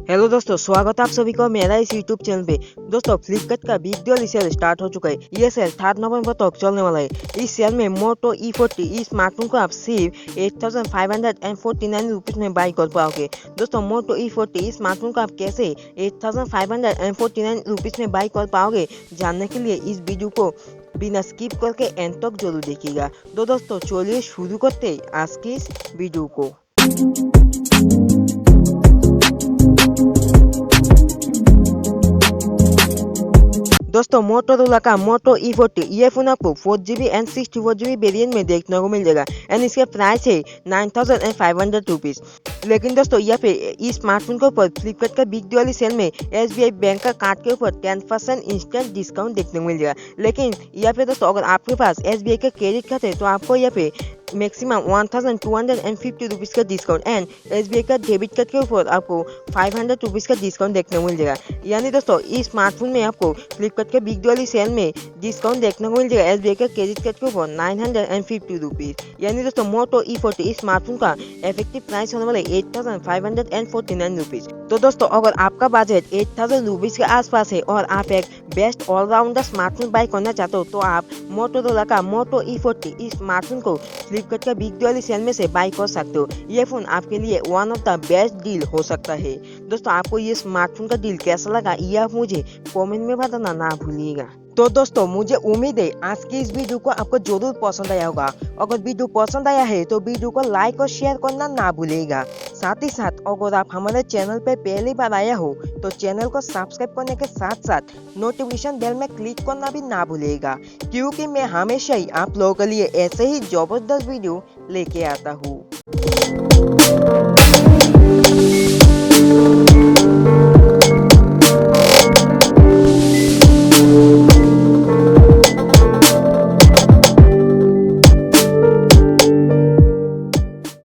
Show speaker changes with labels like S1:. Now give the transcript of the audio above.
S1: Hello दोस्तों, स्वागत है आप सभी को मेरा इस यूट्यूब चैनल पे। दोस्तों, फ्लिपकार्ट का बिग दिवाली सेल स्टार्ट हो चुका है। ये सेल 3 नवंबर तक चलने वाला है। इस सेल में मोटो E40 इस स्मार्टफोन को आप सिर्फ 8549 रुपीज में बाई कर पाओगे। दोस्तों, मोटो E40 इस स्मार्टफोन को आप कैसे 8549 रुपीज में बाई कर पाओगे, जानने के लिए इस वीडियो को बिना स्किप करके एंड तक जरूर देखिएगा। तो दोस्तों, चलिए शुरू करते हैं आज की इस वीडियो को। दोस्तों, मोटोरोला का मोटो E40 ये फोन आपको 4GB एंड 64GB वेरिएंट में देखने को मिल जाएगा एंड इसका प्राइस है 9500 रुपीज। लेकिन दोस्तों, यहाँ पे इस स्मार्टफोन के ऊपर फ्लिपकार्ट का बिग दिवाली सेल में SBI बैंक का कार्ड के ऊपर 10% इंस्टेंट डिस्काउंट देखने को मिल जाएगा। लेकिन यहाँ पे दोस्तों, अगर आपके पास SBI का क्रेडिट कार्ड है तो आपको यहाँ पे मैक्सिमम 1250 रुपीज़ का डिस्काउंट एंड SBI का डेबिट कार्ड के ऊपर आपको 500 रुपीज़ का डिस्काउंट देखने को मिल जाएगा। यानी दोस्तों, इस स्मार्टफोन में आपको फ्लिपकार्ट के बिग दिवाली सेल में डिस्काउंट देखने को मिल जाएगा SBI का क्रेडिट कार्ड के ऊपर 950 रुपीज़। यानी दोस्तों, मोटो E40 इस स्मार्टफोन का इफेक्टिव प्राइस होने वाला 8549 रुपीज़। तो दोस्तों, अगर आपका बजट 8000 रुपीज़ के आसपास है और आप एक बेस्ट ऑलराउंडर स्मार्टफोन बाय करना चाहते हो तो आप मोटोरोला का मोटो E40 इस स्मार्टफोन को फ्लिपकार्ट का बिग दिवाली सेल में से बाय कर सकते हो। ये फोन आपके लिए one of the best deal हो सकता है। दोस्तों, आपको ये स्मार्टफोन का डील कैसा लगा ये आप मुझे कमेंट में बताना ना भूलिएगा। तो दोस्तों, मुझे उम्मीद है आज की इस वीडियो को आपको जरूर पसंद आया होगा। अगर वीडियो पसंद आया है तो वीडियो को लाइक और शेयर करना ना भूलिएगा। साथ ही साथ अगर आप हमारे चैनल पे पहली बार आया हो तो चैनल को सब्सक्राइब करने के साथ साथ नोटिफिकेशन बेल में क्लिक करना भी ना भूलिएगा, क्योंकि मैं हमेशा ही आप लोगों के लिए ऐसे ही जबरदस्त वीडियो लेके आता हूँ।